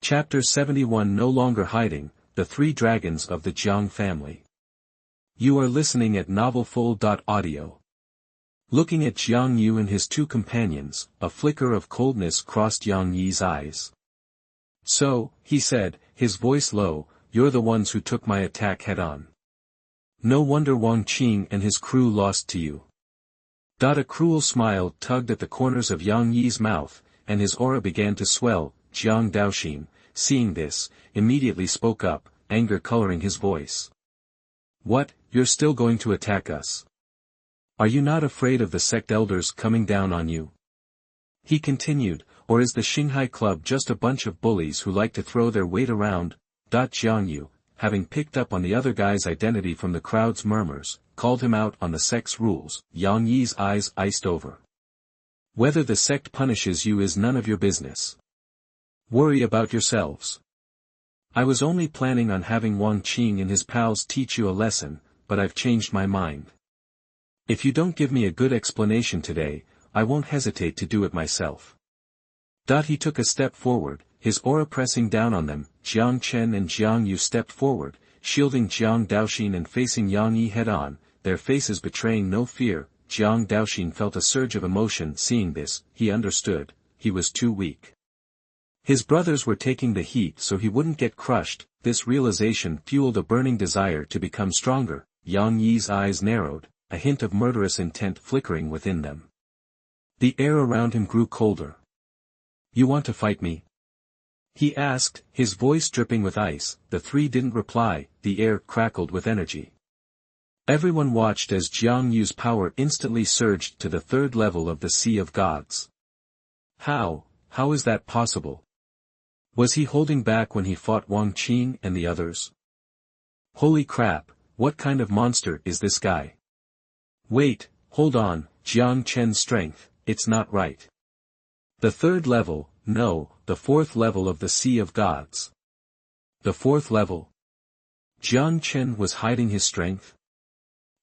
Chapter 71 No Longer Hiding, The Three Dragons of the Jiang Family. You are listening at novelfull.audio. Looking at Jiang Yu and his two companions, a flicker of coldness crossed Yang Yi's eyes. So, he said, his voice low, you're the ones who took my attack head-on. No wonder Wang Qing and his crew lost to you. A cruel smile tugged at the corners of Yang Yi's mouth, and his aura began to swell. Jiang Daoxin, seeing this, immediately spoke up, anger coloring his voice. What, you're still going to attack us? Are you not afraid of the sect elders coming down on you? He continued, or is the Xinghai Club just a bunch of bullies who like to throw their weight around? Jiang Yu, having picked up on the other guy's identity from the crowd's murmurs, called him out on the sect's rules. Yang Yi's eyes iced over. Whether the sect punishes you is none of your business. Worry about yourselves. I was only planning on having Wang Qing and his pals teach you a lesson, but I've changed my mind. If you don't give me a good explanation today, I won't hesitate to do it myself. He took a step forward, his aura pressing down on them. Jiang Chen and Jiang Yu stepped forward, shielding Jiang Daoxin and facing Yang Yi head-on, their faces betraying no fear. Jiang Daoxin felt a surge of emotion seeing this. He understood, he was too weak. His brothers were taking the heat so he wouldn't get crushed. This realization fueled a burning desire to become stronger. Yang Yi's eyes narrowed, a hint of murderous intent flickering within them. The air around him grew colder. You want to fight me? He asked, his voice dripping with ice. The three didn't reply, the air crackled with energy. Everyone watched as Jiang Yu's power instantly surged to the third level of the Sea of Gods. How is that possible? Was he holding back when he fought Wang Qing and the others? Holy crap, what kind of monster is this guy? Wait, hold on, Jiang Chen's strength, it's not right. The third level, no, the fourth level of the Sea of Gods. The fourth level? Jiang Chen was hiding his strength?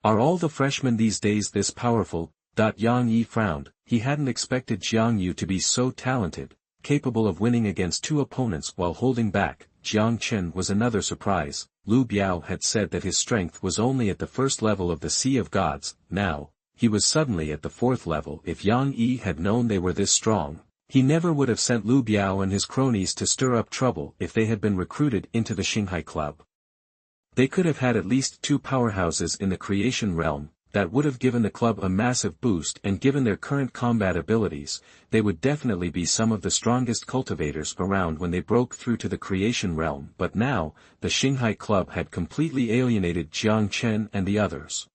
Are all the freshmen these days this powerful? Yang Yi frowned, he hadn't expected Jiang Yu to be so talented, capable of winning against two opponents while holding back. Jiang Chen was another surprise. Lu Biao had said that his strength was only at the first level of the Sea of Gods. Now, he was suddenly at the fourth level. If Yang Yi had known they were this strong, he never would have sent Lu Biao and his cronies to stir up trouble if they had been recruited into the Xinghai Club. They could have had at least two powerhouses in the creation realm. That would have given the club a massive boost, and given their current combat abilities, they would definitely be some of the strongest cultivators around when they broke through to the creation realm. But now, the Xinghai Club had completely alienated Jiang Chen and the others.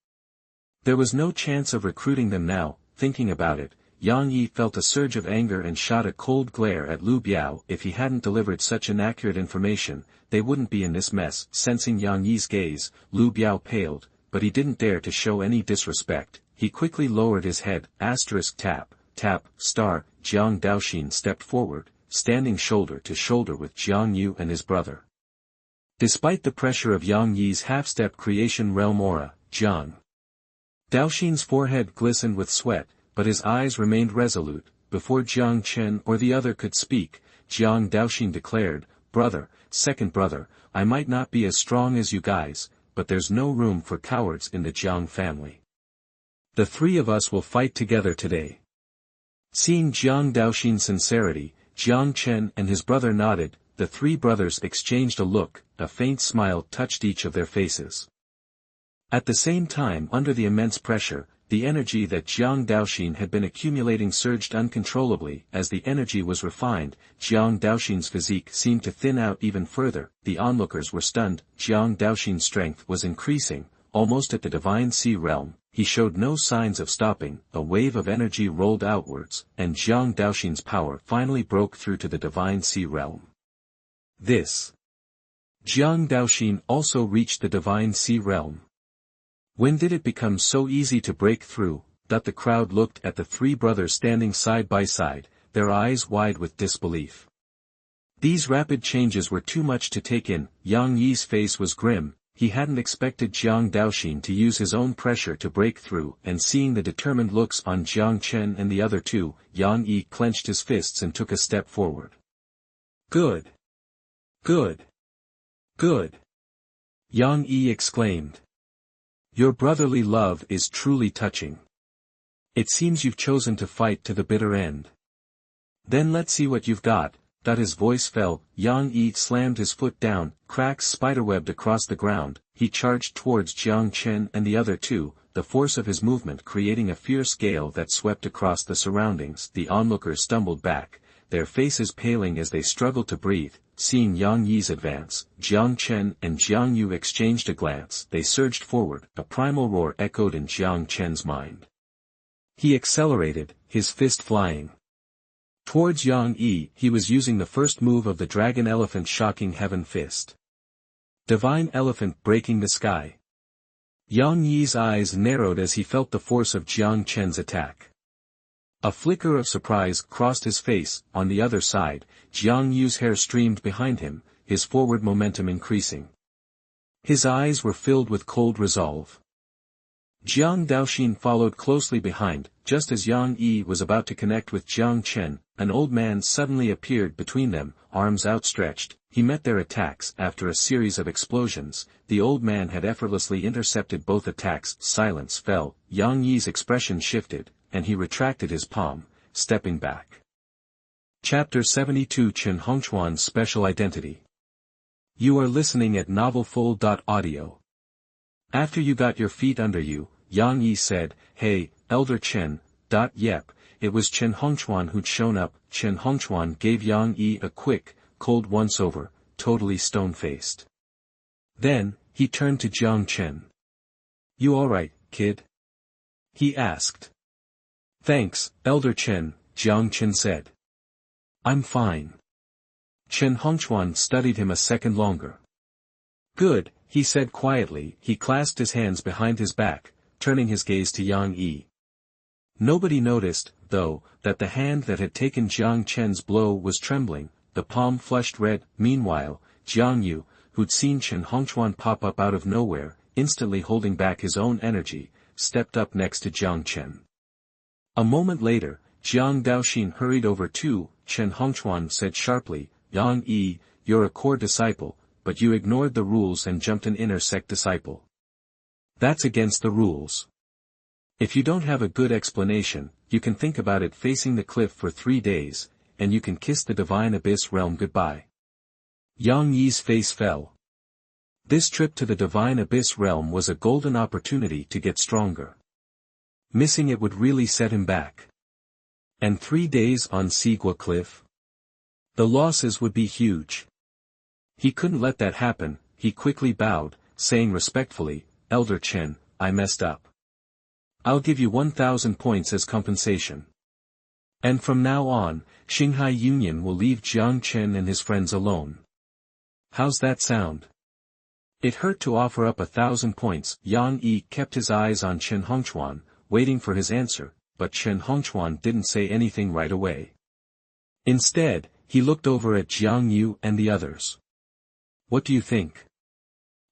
There was no chance of recruiting them now. Thinking about it, Yang Yi felt a surge of anger and shot a cold glare at Lu Biao. If he hadn't delivered such inaccurate information, they wouldn't be in this mess. Sensing Yang Yi's gaze, Lu Biao paled, but he didn't dare to show any disrespect. He quickly lowered his head. Tap, tap, star. Jiang Daoxin stepped forward, standing shoulder to shoulder with Jiang Yu and his brother. Despite the pressure of Yang Yi's half-step creation realm aura, Jiang Daoxin's forehead glistened with sweat, but his eyes remained resolute. Before Jiang Chen or the other could speak, Jiang Daoxin declared, second brother, I might not be as strong as you guys, but there's no room for cowards in the Jiang family. The three of us will fight together today. Seeing Jiang Daoxin's sincerity, Jiang Chen and his brother nodded. The three brothers exchanged a look, a faint smile touched each of their faces. At the same time, under the immense pressure, the energy that Jiang Daoxin had been accumulating surged uncontrollably. As the energy was refined, Jiang Daoxin's physique seemed to thin out even further. The onlookers were stunned. Jiang Daoxin's strength was increasing, almost at the Divine Sea realm. He showed no signs of stopping. A wave of energy rolled outwards, and Jiang Daoxin's power finally broke through to the Divine Sea realm. Jiang Daoxin also reached the Divine Sea realm. When did it become so easy to break through? The crowd looked at the three brothers standing side by side, their eyes wide with disbelief. These rapid changes were too much to take in. Yang Yi's face was grim. He hadn't expected Jiang Daoxin to use his own pressure to break through, and seeing the determined looks on Jiang Chen and the other two, Yang Yi clenched his fists and took a step forward. Good. Good. Good. Yang Yi exclaimed. Your brotherly love is truly touching. It seems you've chosen to fight to the bitter end. Then let's see what you've got. His voice fell. Yang Yi slammed his foot down, cracks spiderwebbed across the ground. He charged towards Jiang Chen and the other two, the force of his movement creating a fierce gale that swept across the surroundings. The onlookers stumbled back, their faces paling as they struggled to breathe. Seeing Yang Yi's advance, Jiang Chen and Jiang Yu exchanged a glance. They surged forward. A primal roar echoed in Jiang Chen's mind. He accelerated, his fist flying towards Yang Yi. He was using the first move of the Dragon Elephant Shocking Heaven Fist. Divine Elephant breaking the sky. Yang Yi's eyes narrowed as he felt the force of Jiang Chen's attack. A flicker of surprise crossed his face. On the other side, Jiang Yu's hair streamed behind him, his forward momentum increasing. His eyes were filled with cold resolve. Jiang Daoxin followed closely behind. Just as Yang Yi was about to connect with Jiang Chen, an old man suddenly appeared between them, arms outstretched. He met their attacks. After a series of explosions, the old man had effortlessly intercepted both attacks. Silence fell. Yang Yi's expression shifted, and he retracted his palm, stepping back. Chapter 72 Chen Hongquan's Special Identity. You are listening at novelfull.audio. After you got your feet under you, Yang Yi said, "Hey, Elder Chen." Yep, it was Chen Hongquan who'd shown up. Chen Hongquan gave Yang Yi a quick, cold once-over, totally stone-faced. Then, he turned to Jiang Chen. You alright, kid? He asked. Thanks, Elder Chen, Jiang Chen said. I'm fine. Chen Hongquan studied him a second longer. Good, he said quietly. He clasped his hands behind his back, turning his gaze to Yang Yi. Nobody noticed, though, that the hand that had taken Jiang Chen's blow was trembling, the palm flushed red. Meanwhile, Jiang Yu, who'd seen Chen Hongquan pop up out of nowhere, instantly holding back his own energy, stepped up next to Jiang Chen. A moment later, Jiang Daoxin hurried over too. Chen Hongquan said sharply, Yang Yi, you're a core disciple, but you ignored the rules and jumped an inner sect disciple. That's against the rules. If you don't have a good explanation, you can think about it facing the cliff for 3 days, and you can kiss the divine abyss realm goodbye. Yang Yi's face fell. This trip to the divine abyss realm was a golden opportunity to get stronger. Missing it would really set him back. And 3 days on Sigua Cliff? The losses would be huge. He couldn't let that happen. He quickly bowed, saying respectfully, Elder Chen, I messed up. I'll give you 1,000 points as compensation. And from now on, Shanghai Union will leave Jiang Chen and his friends alone. How's that sound? It hurt to offer up 1,000 points. Yang Yi kept his eyes on Chen Hongquan, waiting for his answer, but Chen Hongquan didn't say anything right away. Instead, he looked over at Jiang Yu and the others. What do you think?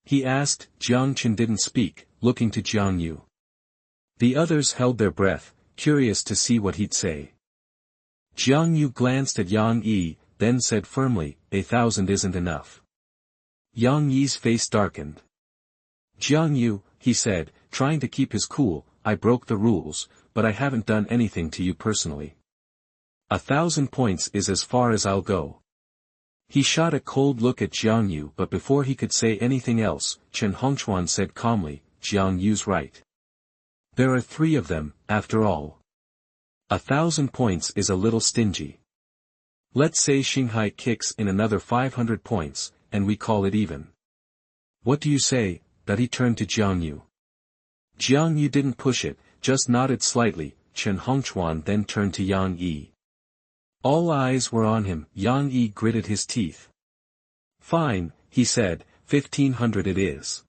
He asked. Jiang Chen didn't speak, looking to Jiang Yu. The others held their breath, curious to see what he'd say. Jiang Yu glanced at Yang Yi, then said firmly, 1,000 isn't enough. Yang Yi's face darkened. Jiang Yu, he said, trying to keep his cool, I broke the rules, but I haven't done anything to you personally. 1,000 points is as far as I'll go. He shot a cold look at Jiang Yu, but before he could say anything else, Chen Hongquan said calmly, Jiang Yu's right. There are 3 of them, after all. 1,000 points is a little stingy. Let's say Shanghai kicks in another 500 points, and we call it even. What do you say? That he turned to Jiang Yu. Jiang Yu didn't push it, just nodded slightly. Chen Hongquan then turned to Yang Yi. All eyes were on him. Yang Yi gritted his teeth. Fine, he said, 1,500 it is.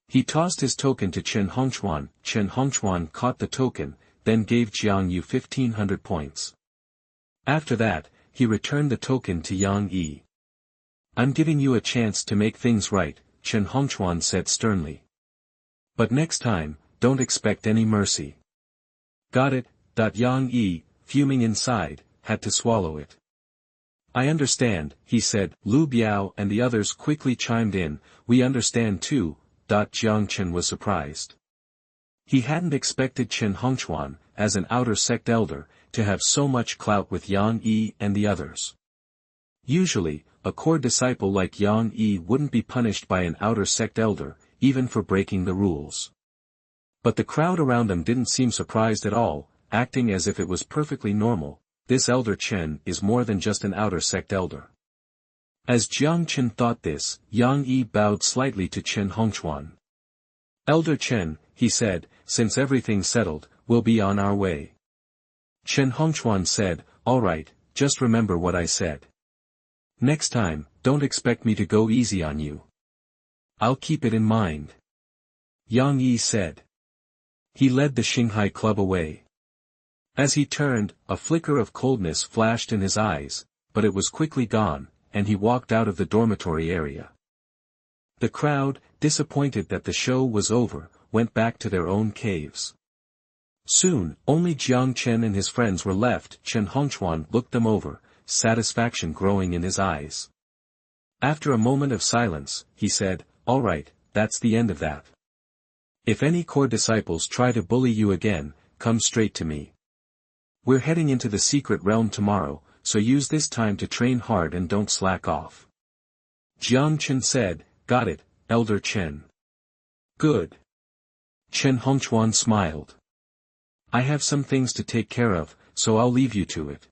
He tossed his token to Chen Hongquan. Chen Hongquan caught the token, then gave Jiang Yu 1,500 points. After that, he returned the token to Yang Yi. I'm giving you a chance to make things right, Chen Hongquan said sternly. But next time, don't expect any mercy. Got it? Yang Yi, fuming inside, had to swallow it. I understand, he said. Lu Biao and the others quickly chimed in, we understand too. Jiang Chen was surprised. He hadn't expected Chen Hongquan, as an outer sect elder, to have so much clout with Yang Yi and the others. Usually, a core disciple like Yang Yi wouldn't be punished by an outer sect elder, even for breaking the rules. But the crowd around them didn't seem surprised at all, acting as if it was perfectly normal. This elder Chen is more than just an outer sect elder. As Jiang Chen thought this, Yang Yi bowed slightly to Chen Hongquan. Elder Chen, he said, since everything's settled, we'll be on our way. Chen Hongquan said, all right, just remember what I said. Next time, don't expect me to go easy on you. I'll keep it in mind. Yang Yi said. He led the Xinghai club away. As he turned, a flicker of coldness flashed in his eyes, but it was quickly gone, and he walked out of the dormitory area. The crowd, disappointed that the show was over, went back to their own caves. Soon, only Jiang Chen and his friends were left. Chen Hongquan looked them over, satisfaction growing in his eyes. After a moment of silence, he said, all right, that's the end of that. If any core disciples try to bully you again, come straight to me. We're heading into the secret realm tomorrow, so use this time to train hard and don't slack off. Jiang Chen said, got it, Elder Chen. Good. Chen Hongquan smiled. I have some things to take care of, so I'll leave you to it.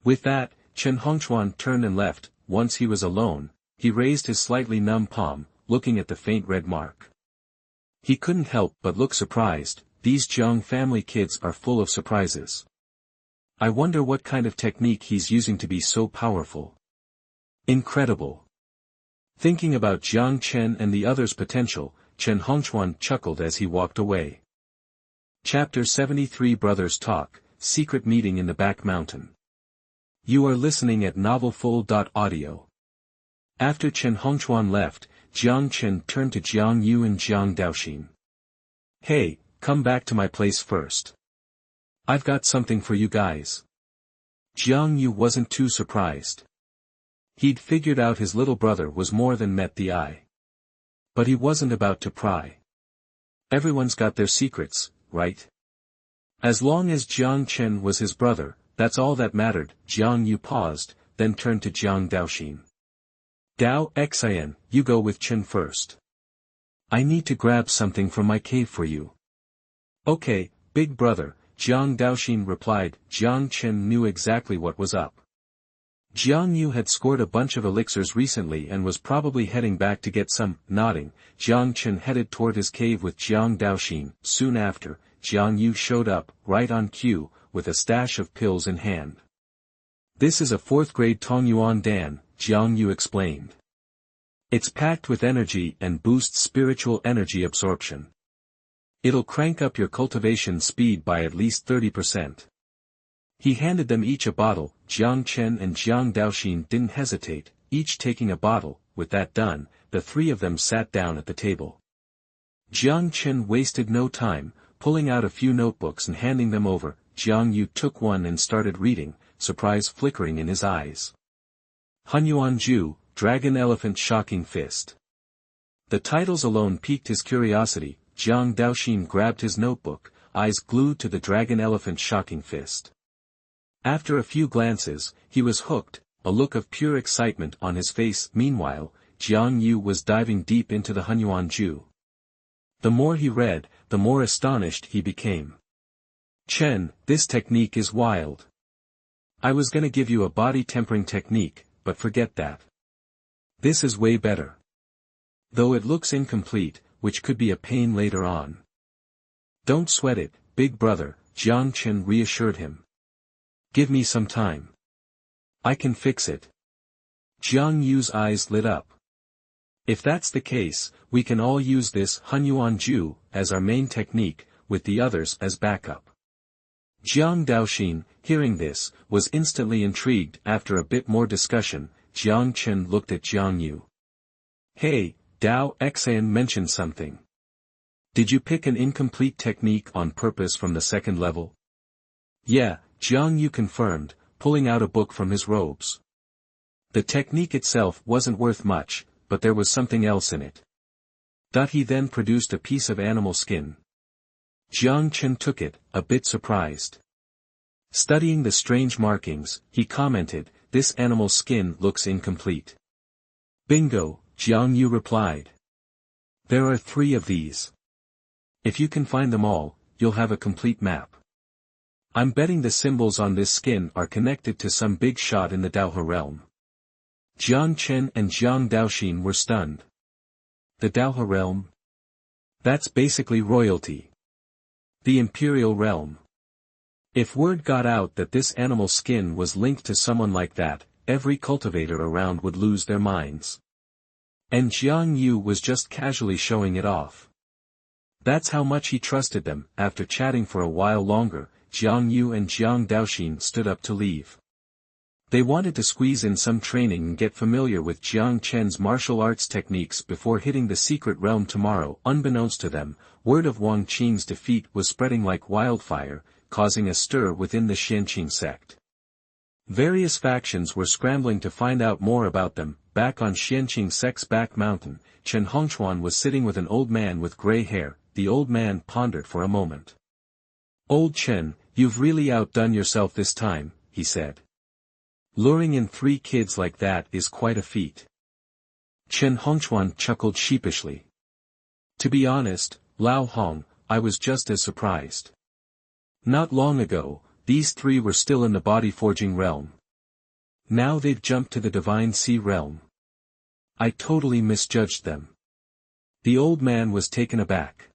With that, Chen Hongquan turned and left. Once he was alone, he raised his slightly numb palm, looking at the faint red mark. He couldn't help but look surprised. These Jiang family kids are full of surprises. I wonder what kind of technique he's using to be so powerful. Incredible. Thinking about Jiang Chen and the others' potential, Chen Hongquan chuckled as he walked away. Chapter 73 Brothers Talk, Secret Meeting in the Back Mountain. You are listening at novelfull.audio. After Chen Hongquan left, Jiang Chen turned to Jiang Yu and Jiang Daoxin. Hey, come back to my place first. I've got something for you guys. Jiang Yu wasn't too surprised. He'd figured out his little brother was more than met the eye. But he wasn't about to pry. Everyone's got their secrets, right? As long as Jiang Chen was his brother, that's all that mattered. Jiang Yu paused, then turned to Jiang Daoxin. Dao Xian, you go with Chen first. I need to grab something from my cave for you. Okay, big brother, Jiang Daoxin replied. Jiang Chen knew exactly what was up. Jiang Yu had scored a bunch of elixirs recently and was probably heading back to get some. Nodding, Jiang Chen headed toward his cave with Jiang Daoxin. Soon after, Jiang Yu showed up, right on cue, with a stash of pills in hand. This is a 4th grade Tongyuan Dan, Jiang Yu explained. It's packed with energy and boosts spiritual energy absorption. It'll crank up your cultivation speed by at least 30%. He handed them each a bottle. Jiang Chen and Jiang Daoxin didn't hesitate, each taking a bottle. With that done, the three of them sat down at the table. Jiang Chen wasted no time, pulling out a few notebooks and handing them over. Jiang Yu took one and started reading, surprise flickering in his eyes. Xuanhuan Ju, Dragon Elephant Shocking Fist. The titles alone piqued his curiosity. Jiang Daoxin grabbed his notebook, eyes glued to the Dragon Elephant Shocking Fist. After a few glances, he was hooked, a look of pure excitement on his face. Meanwhile, Jiang Yu was diving deep into the Xuanhuan Ju. The more he read, the more astonished he became. Chen, this technique is wild. I was gonna give you a body tempering technique, but forget that. This is way better. Though it looks incomplete, which could be a pain later on. Don't sweat it, big brother, Jiang Chen reassured him. Give me some time. I can fix it. Jiang Yu's eyes lit up. If that's the case, we can all use this Xuanhuan Ju as our main technique, with the others as backup. Jiang Daoxin, hearing this, was instantly intrigued. After a bit more discussion, Jiang Chen looked at Jiang Yu. Hey, Dao Xian mentioned something. Did you pick an incomplete technique on purpose from the 2nd level? Yeah, Jiang Yu confirmed, pulling out a book from his robes. The technique itself wasn't worth much, but there was something else in it. He then produced a piece of animal skin. Jiang Chen took it, a bit surprised. Studying the strange markings, he commented, "This animal skin looks incomplete." "Bingo," Jiang Yu replied. "There are 3 of these. If you can find them all, you'll have a complete map. I'm betting the symbols on this skin are connected to some big shot in the Daohe realm." Jiang Chen and Jiang Daoxin were stunned. The Daohe realm? That's basically royalty. The imperial realm. If word got out that this animal skin was linked to someone like that, every cultivator around would lose their minds. And Jiang Yu was just casually showing it off. That's how much he trusted them. After chatting for a while longer, Jiang Yu and Jiang Daoxin stood up to leave. They wanted to squeeze in some training and get familiar with Jiang Chen's martial arts techniques before hitting the secret realm tomorrow. Unbeknownst to them, word of Wang Qing's defeat was spreading like wildfire, causing a stir within the Luoyun Sect. Various factions were scrambling to find out more about them. Back on Luoyun Sect's back mountain, Chen Hongquan was sitting with an old man with gray hair. The old man pondered for a moment. "Old Chen, you've really outdone yourself this time," he said. "Luring in 3 kids like that is quite a feat." Chen Hongquan chuckled sheepishly. "To be honest, Lao Hong, I was just as surprised. Not long ago, these 3 were still in the body-forging realm. Now they've jumped to the Divine Sea realm. I totally misjudged them." The old man was taken aback.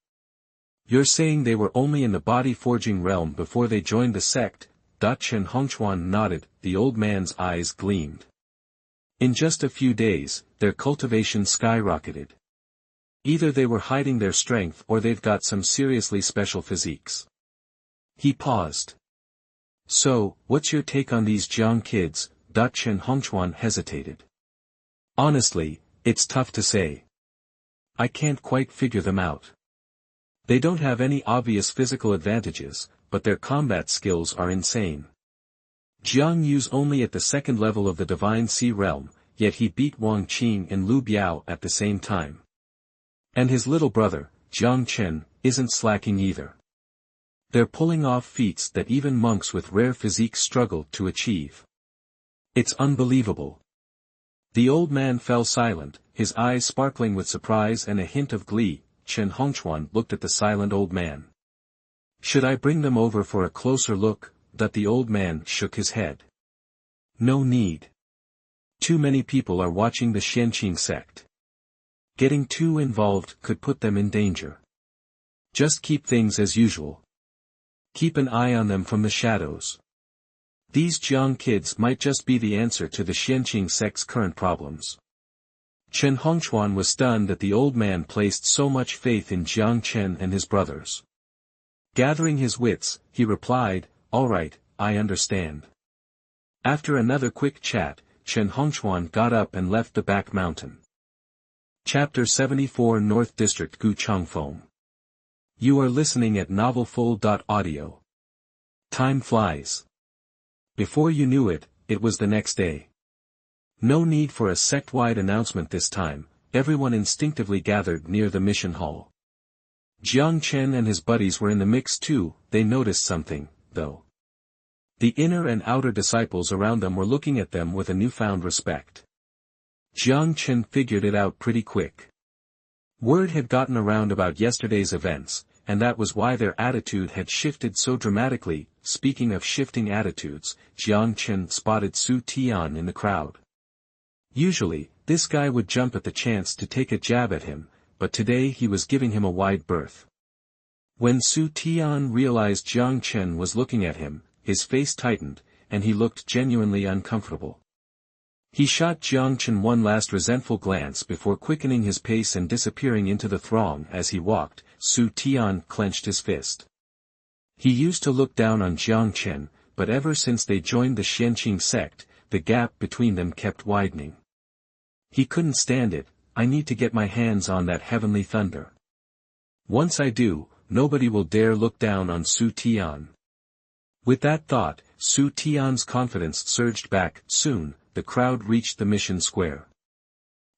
"You're saying they were only in the body-forging realm before they joined the sect?" Chen Hongquan nodded. The old man's eyes gleamed. "In just a few days, their cultivation skyrocketed. Either they were hiding their strength or they've got some seriously special physiques." He paused. "So, what's your take on these Jiang kids?" Chen Hongquan hesitated. "Honestly, it's tough to say. I can't quite figure them out. They don't have any obvious physical advantages, but their combat skills are insane. Jiang Yu's only at the 2nd level of the Divine Sea realm, yet he beat Wang Qing and Lu Biao at the same time. And his little brother, Jiang Chen, isn't slacking either. They're pulling off feats that even monks with rare physiques struggle to achieve. It's unbelievable." The old man fell silent, his eyes sparkling with surprise and a hint of glee. Chen Hongquan looked at the silent old man. "Should I bring them over for a closer look?" The old man shook his head. "No need. Too many people are watching the Luoyun Sect. Getting too involved could put them in danger. Just keep things as usual. Keep an eye on them from the shadows. These Jiang kids might just be the answer to the Luoyun Sect's current problems." Chen Hongquan was stunned that the old man placed so much faith in Jiang Chen and his brothers. Gathering his wits, he replied, "All right, I understand." After another quick chat, Chen Hongquan got up and left the back mountain. Chapter 74 North District Gu Changfeng. You are listening at novelfull.audio. Time flies. Before you knew it, it was the next day. No need for a sect-wide announcement this time, everyone instinctively gathered near the mission hall. Jiang Chen and his buddies were in the mix too. They noticed something, though. The inner and outer disciples around them were looking at them with a newfound respect. Jiang Chen figured it out pretty quick. Word had gotten around about yesterday's events, and that was why their attitude had shifted so dramatically. Speaking of shifting attitudes, Jiang Chen spotted Su Tian in the crowd. Usually, this guy would jump at the chance to take a jab at him, but today he was giving him a wide berth. When Su Tian realized Jiang Chen was looking at him, his face tightened, and he looked genuinely uncomfortable. He shot Jiang Chen one last resentful glance before quickening his pace and disappearing into the throng. As he walked, Su Tian clenched his fist. He used to look down on Jiang Chen, but ever since they joined the Luoyun Sect, the gap between them kept widening. He couldn't stand it. "I need to get my hands on that heavenly thunder. Once I do, nobody will dare look down on Su Tian." With that thought, Su Tian's confidence surged back. Soon, the crowd reached the mission square.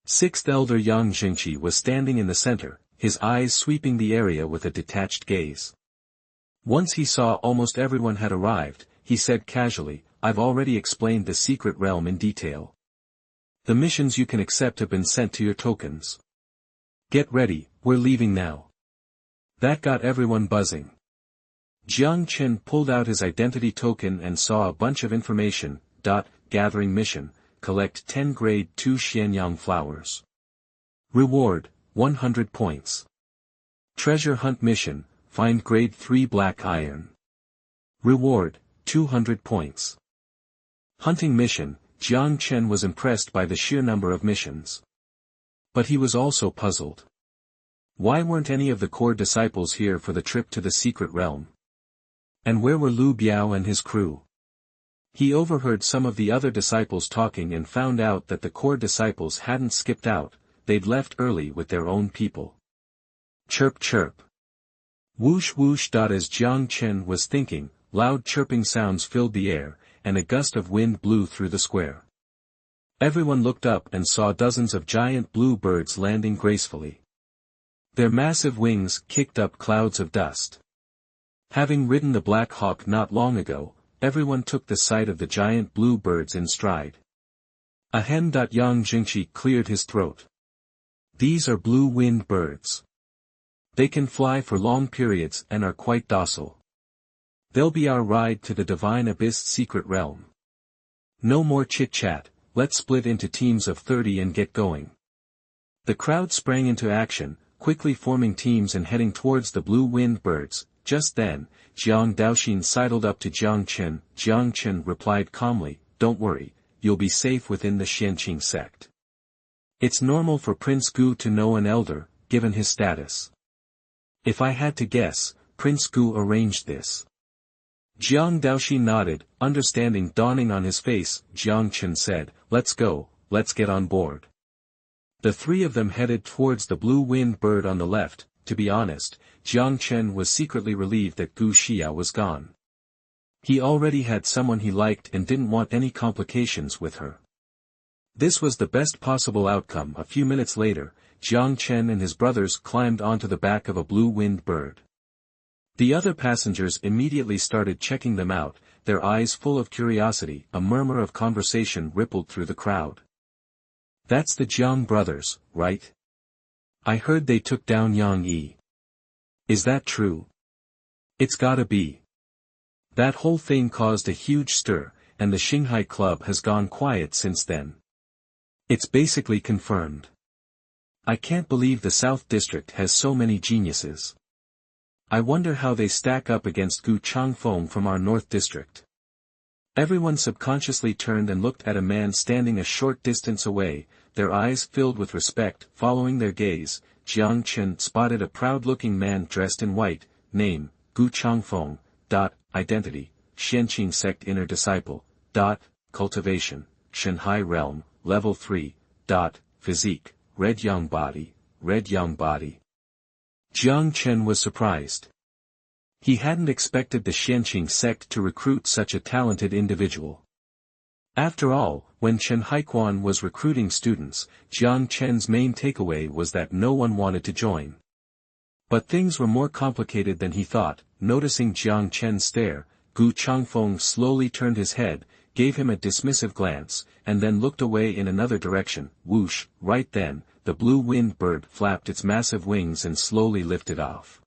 Sixth Elder Yang Jingqi was standing in the center, his eyes sweeping the area with a detached gaze. Once he saw almost everyone had arrived, he said casually, "I've already explained the secret realm in detail. The missions you can accept have been sent to your tokens. Get ready, we're leaving now." That got everyone buzzing. Jiang Chen pulled out his identity token and saw a bunch of information. Gathering mission, collect 10 grade 2 Xianyang flowers. Reward, 100 points. Treasure hunt mission, find grade 3 black iron. Reward, 200 points. Hunting mission, Jiang Chen was impressed by the sheer number of missions. But he was also puzzled. Why weren't any of the core disciples here for the trip to the secret realm? And where were Lu Biao and his crew? He overheard some of the other disciples talking and found out that the core disciples hadn't skipped out, they'd left early with their own people. Chirp chirp. Whoosh whoosh. As Jiang Chen was thinking, loud chirping sounds filled the air, and a gust of wind blew through the square. Everyone looked up and saw dozens of giant blue birds landing gracefully. Their massive wings kicked up clouds of dust. Having ridden the Black Hawk not long ago, everyone took the sight of the giant blue birds in stride. A hen. Yang Jingqi cleared his throat. These are blue-winged birds. They can fly for long periods and are quite docile. They'll be our ride to the Divine Abyss secret realm. No more chit-chat, let's split into teams of 30 and get going. The crowd sprang into action, quickly forming teams and heading towards the blue-winged birds. Just then, Jiang Daoxin sidled up to Jiang Chen. Jiang Chen replied calmly, "Don't worry, you'll be safe within the Luoyun Sect. It's normal for Prince Gu to know an elder, given his status. If I had to guess, Prince Gu arranged this." Jiang Daoxin nodded, understanding dawning on his face. Jiang Chen said, "Let's go, let's get on board." The three of them headed towards the blue-winged bird on the left. To be honest, Jiang Chen was secretly relieved that Gu Xia was gone. He already had someone he liked and didn't want any complications with her. This was the best possible outcome. A few minutes later, Jiang Chen and his brothers climbed onto the back of a blue-winged bird. The other passengers immediately started checking them out, their eyes full of curiosity. A murmur of conversation rippled through the crowd. "That's the Jiang brothers, right? I heard they took down Yang Yi. Is that true? It's gotta be. That whole thing caused a huge stir, and the Shanghai Club has gone quiet since then. It's basically confirmed. I can't believe the South District has so many geniuses. I wonder how they stack up against Gu Changfeng from our North District." Everyone subconsciously turned and looked at a man standing a short distance away, their eyes filled with respect. Following their gaze, Jiang Chen spotted a proud-looking man dressed in white. Name, Gu Changfeng. Identity, Luoyun Sect inner disciple. Cultivation, Shanghai realm, level 3. Physique, red young body, red young body. Jiang Chen was surprised. He hadn't expected the Luoyun Sect to recruit such a talented individual. After all, when Chen Hongquan was recruiting students, Jiang Chen's main takeaway was that no one wanted to join. But things were more complicated than he thought. Noticing Jiang Chen's stare, Gu Changfeng slowly turned his head, gave him a dismissive glance, and then looked away in another direction. Whoosh! Right then, the blue-winged bird flapped its massive wings and slowly lifted off.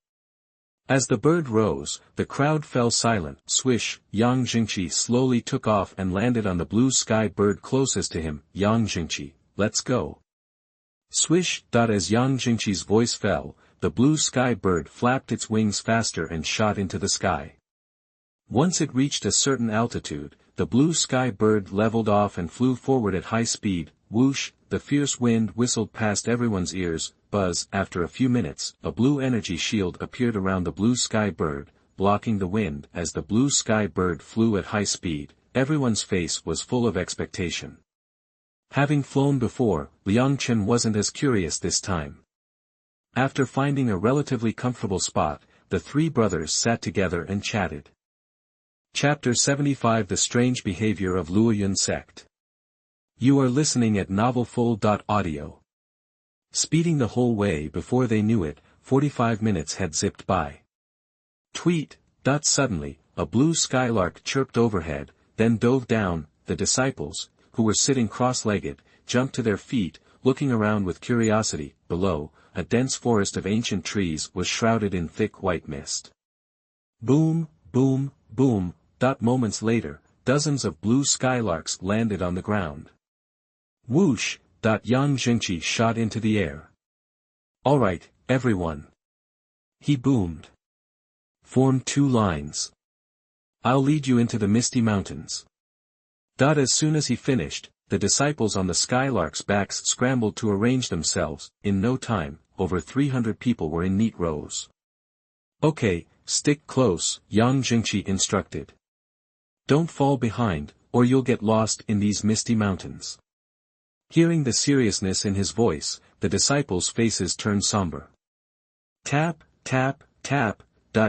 As the bird rose, the crowd fell silent. Swish! Yang Jingqi slowly took off and landed on the blue sky bird closest to him. "Yang Jingqi, let's go." Swish! As Yang Jingqi's voice fell, the blue sky bird flapped its wings faster and shot into the sky. Once it reached a certain altitude, the blue sky bird leveled off and flew forward at high speed. Whoosh! The fierce wind whistled past everyone's ears. Buzz! After a few minutes, a blue energy shield appeared around the blue sky bird, blocking the wind. As the blue sky bird flew at high speed, everyone's face was full of expectation. Having flown before, Jiang Chen wasn't as curious this time. After finding a relatively comfortable spot, the three brothers sat together and chatted. Chapter 75: The Strange Behavior of Luoyun Sect. You are listening at novelfull.audio. Speeding the whole way before they knew it, 45 minutes had zipped by. Tweet. Suddenly, a blue skylark chirped overhead, then dove down. The disciples, who were sitting cross-legged, jumped to their feet, looking around with curiosity. Below, a dense forest of ancient trees was shrouded in thick white mist. Boom, boom, boom. Moments later, dozens of blue skylarks landed on the ground. Whoosh. Yang Jingqi shot into the air. All right, everyone. He boomed. Form 2 lines. I'll lead you into the misty mountains. As soon as he finished, the disciples on the skylarks' backs scrambled to arrange themselves. In no time, over 300 people were in neat rows. Okay, stick close, Yang Jingqi instructed. Don't fall behind, or you'll get lost in these misty mountains. Hearing the seriousness in his voice, the disciples' faces turned somber. Tap, tap, tap.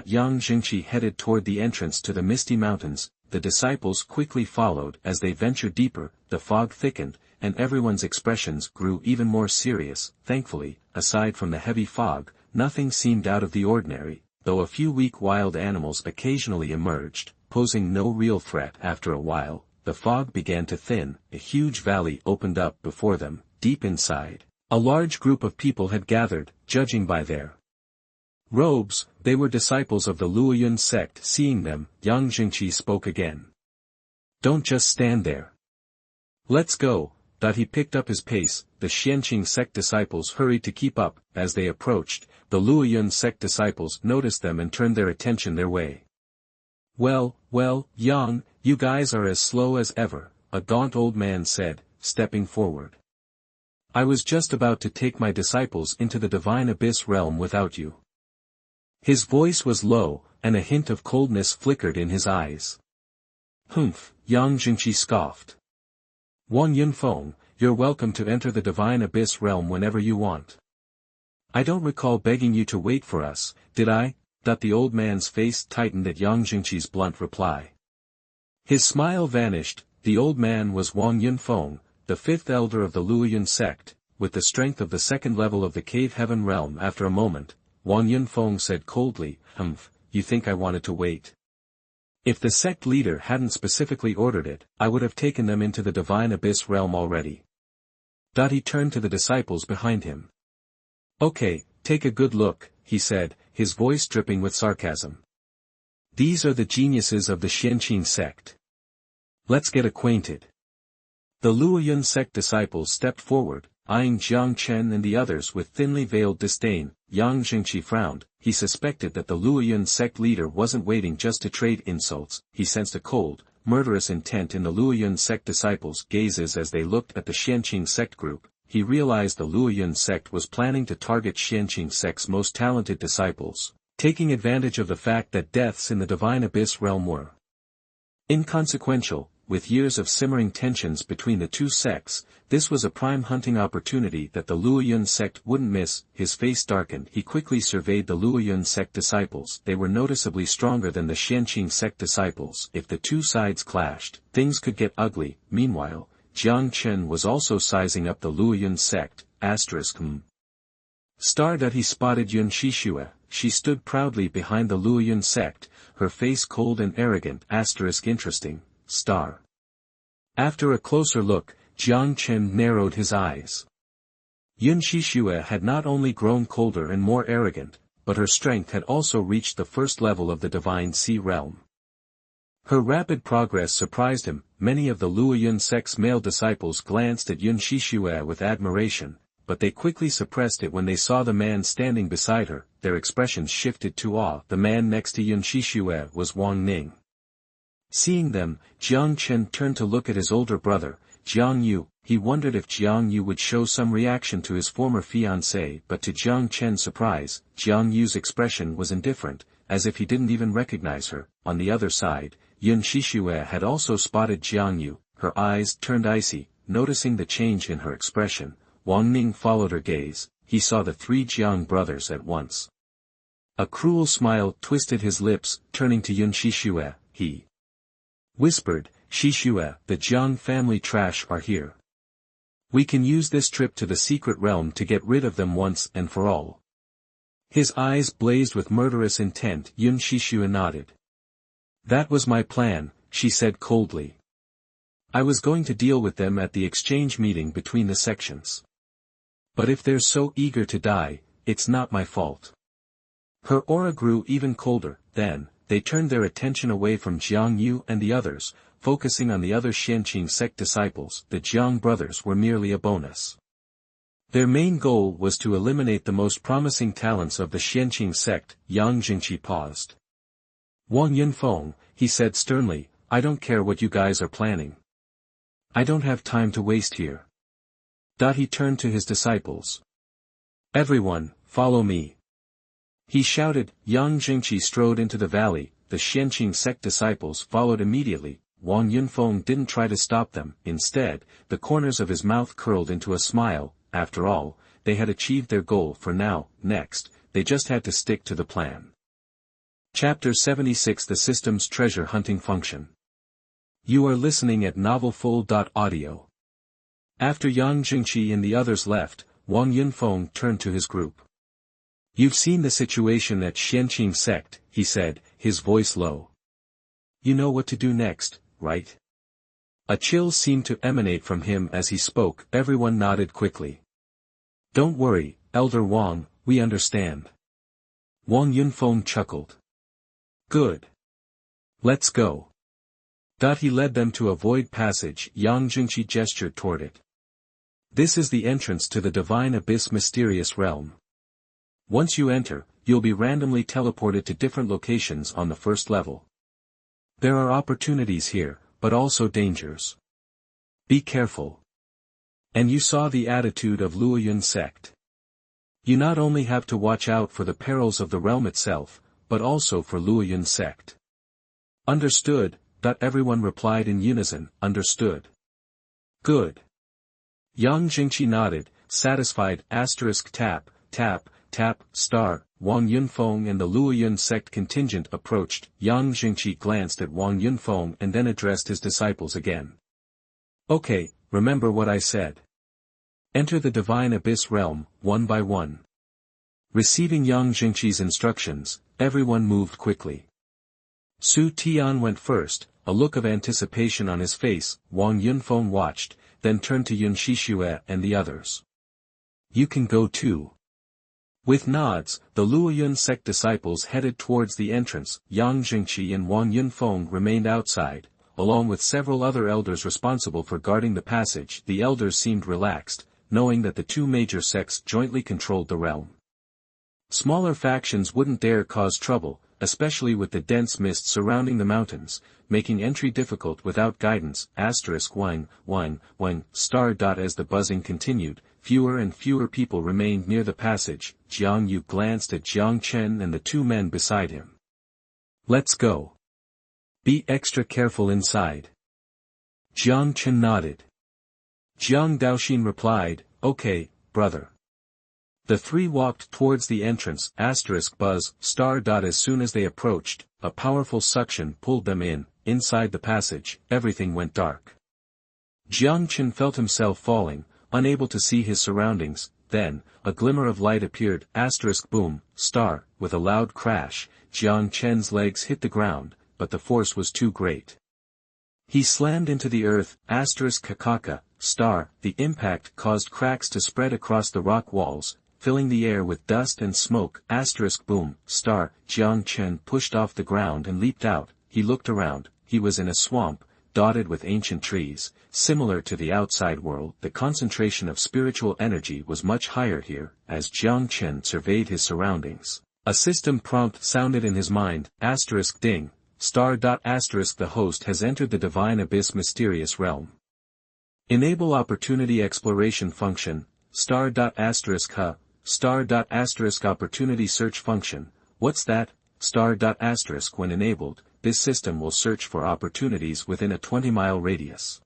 Yang Jingqi headed toward the entrance to the misty mountains. The disciples quickly followed. As they ventured deeper, the fog thickened, and everyone's expressions grew even more serious. Thankfully, aside from the heavy fog, nothing seemed out of the ordinary, though a few weak wild animals occasionally emerged, posing no real threat. After a while, the fog began to thin. A huge valley opened up before them. Deep inside, a large group of people had gathered. Judging by their robes, they were disciples of the Luoyun Sect. Seeing them, Yang Jingqi spoke again. Don't just stand there. Let's go. He picked up his pace. The Xianqing Sect disciples hurried to keep up. As they approached, the Luoyun Sect disciples noticed them and turned their attention their way. Well, Yang, you guys are as slow as ever, a gaunt old man said, stepping forward. I was just about to take my disciples into the divine abyss realm without you. His voice was low, and a hint of coldness flickered in his eyes. Humph, Yang Jingqi scoffed. Wang Yunfeng, you're welcome to enter the divine abyss realm whenever you want. I don't recall begging you to wait for us, did I? The old man's face tightened at Yang Jingqi's blunt reply. His smile vanished. The old man was Wang Yunfeng, the fifth elder of the Luoyun Sect, with the strength of the second level of the cave heaven realm. After a moment, Wang Yunfeng said coldly, You think I wanted to wait? If the sect leader hadn't specifically ordered it, I would have taken them into the divine abyss realm already. He turned to the disciples behind him. Okay, take a good look, he said, his voice dripping with sarcasm. These are the geniuses of the Xianqing Sect. Let's get acquainted. The Luoyun Sect disciples stepped forward, eyeing Jiang Chen and the others with thinly veiled disdain. Yang Jingqi frowned. He suspected that the Luoyun Sect leader wasn't waiting just to trade insults. He sensed a cold, murderous intent in the Luoyun Sect disciples' gazes as they looked at the Xianqing Sect group. He realized the Luoyun Sect was planning to target Xianqing Sect's most talented disciples, taking advantage of the fact that deaths in the divine abyss realm were inconsequential. With years of simmering tensions between the two sects, this was a prime hunting opportunity that the Luoyun Sect wouldn't miss. His face darkened. He quickly surveyed the Luoyun Sect disciples. They were noticeably stronger than the Xianqing Sect disciples. If the two sides clashed, things could get ugly. Meanwhile, Jiang Chen was also sizing up the Luoyun Sect. He spotted Yun Shishue. She stood proudly behind the Luoyun Sect, her face cold and arrogant. Interesting. After a closer look, Jiang Chen narrowed his eyes. Yun Shishue had not only grown colder and more arrogant, but her strength had also reached the first level of the divine sea realm. Her rapid progress surprised him. Many of the Luoyun Sect's male disciples glanced at Yun Shishue with admiration, but they quickly suppressed it when they saw the man standing beside her. Their expressions shifted to awe. The man next to Yun Shishue was Wang Ning. Seeing them, Jiang Chen turned to look at his older brother, Jiang Yu. He wondered if Jiang Yu would show some reaction to his former fiancée, but to Jiang Chen's surprise, Jiang Yu's expression was indifferent, as if he didn't even recognize her. On the other side, Yun Shishue had also spotted Jiang Yu. Her eyes turned icy, noticing the change in her expression. Wang Ning followed her gaze. He saw the three Jiang brothers at once. A cruel smile twisted his lips. Turning to Yun Shishue, he whispered, Shishue, the Jiang family trash are here. We can use this trip to the secret realm to get rid of them once and for all. His eyes blazed with murderous intent. Yun Shishua nodded. That was my plan, she said coldly. I was going to deal with them at the exchange meeting between the sections. But if they're so eager to die, it's not my fault. Her aura grew even colder. Then, they turned their attention away from Jiang Yu and the others, focusing on the other Xianqing sect disciples. The Jiang brothers were merely a bonus. Their main goal was to eliminate the most promising talents of the Xianqing sect. Yang Jingqi paused. Wang Yunfeng, he said sternly, I don't care what you guys are planning. I don't have time to waste here. He turned to his disciples. Everyone, follow me. He shouted. Yang Jingqi strode into the valley. The Xianqing sect disciples followed immediately. Wang Yunfeng didn't try to stop them. Instead, the corners of his mouth curled into a smile. After all, they had achieved their goal for now. Next, they just had to stick to the plan. Chapter 76 The System's Treasure Hunting Function. You are listening at novelfull.audio. After Yang Jingqi and the others left, Wang Yunfeng turned to his group. You've seen the situation at Xianqing sect, he said, his voice low. You know what to do next, right? A chill seemed to emanate from him as he spoke. Everyone nodded quickly. Don't worry, Elder Wang, we understand. Wang Yunfeng chuckled. Good. Let's go. He led them to a void passage. Yang Jingqi gestured toward it. This is the entrance to the Divine Abyss mysterious realm. Once you enter, you'll be randomly teleported to different locations on the first level. There are opportunities here, but also dangers. Be careful. And you saw the attitude of Luoyun Sect. You not only have to watch out for the perils of the realm itself, but also for Luoyun Sect. Understood. Everyone replied in unison. Understood. Good. Yang Jingqi nodded, satisfied. Tap, tap, tap, star. Wang Yunfeng and the Luoyun Sect contingent approached. Yang Jingqi glanced at Wang Yunfeng and then addressed his disciples again. Okay, remember what I said. Enter the Divine Abyss realm, one by one. Receiving Yang Jingqi's instructions, everyone moved quickly. Su Tian went first, a look of anticipation on his face. Wang Yunfeng watched, then turned to Yun Shishue and the others. You can go too. With nods, the Luoyun Sect disciples headed towards the entrance. Yang Jingqi and Wang Yunfeng remained outside, along with several other elders responsible for guarding the passage. The elders seemed relaxed, knowing that the two major sects jointly controlled the realm. Smaller factions wouldn't dare cause trouble, especially with the dense mist surrounding the mountains, making entry difficult without guidance. Wang, star. As the buzzing continued, fewer and fewer people remained near the passage. Jiang Yu glanced at Jiang Chen and the two men beside him. Let's go. Be extra careful inside. Jiang Chen nodded. Jiang Daoxin replied, okay, brother. The three walked towards the entrance. Buzz, star. As soon as they approached, a powerful suction pulled them in. Inside the passage, everything went dark. Jiang Chen felt himself falling, unable to see his surroundings. Then, a glimmer of light appeared. Boom, star. With a loud crash, Jiang Chen's legs hit the ground, but the force was too great. He slammed into the earth. Kakaka, star. The impact caused cracks to spread across the rock walls, filling the air with dust and smoke. Boom, star. Jiang Chen pushed off the ground and leaped out. He looked around. He was in a swamp, dotted with ancient trees. Similar to the outside world, the concentration of spiritual energy was much higher here. As Jiang Chen surveyed his surroundings, a system prompt sounded in his mind. Ding, star. The host has entered the Divine Abyss mysterious realm. Enable opportunity exploration function. Star. Ha, star. Opportunity search function. What's that? Star. When enabled, this system will search for opportunities within a 20-mile radius.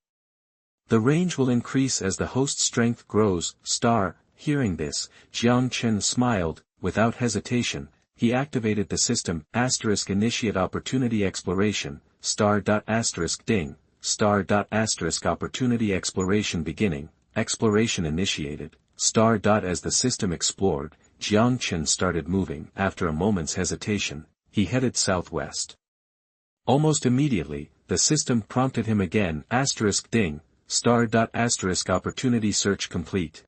The range will increase as the host's strength grows. Star. Hearing this, Jiang Chen smiled. Without hesitation, he activated the system. Initiate opportunity exploration. Star. Ding, star. Opportunity exploration beginning. exploration initiated, star. As the system explored, Jiang Chen started moving. After a moment's hesitation, he headed southwest. Almost immediately, the system prompted him again, *ding, star. Opportunity search complete.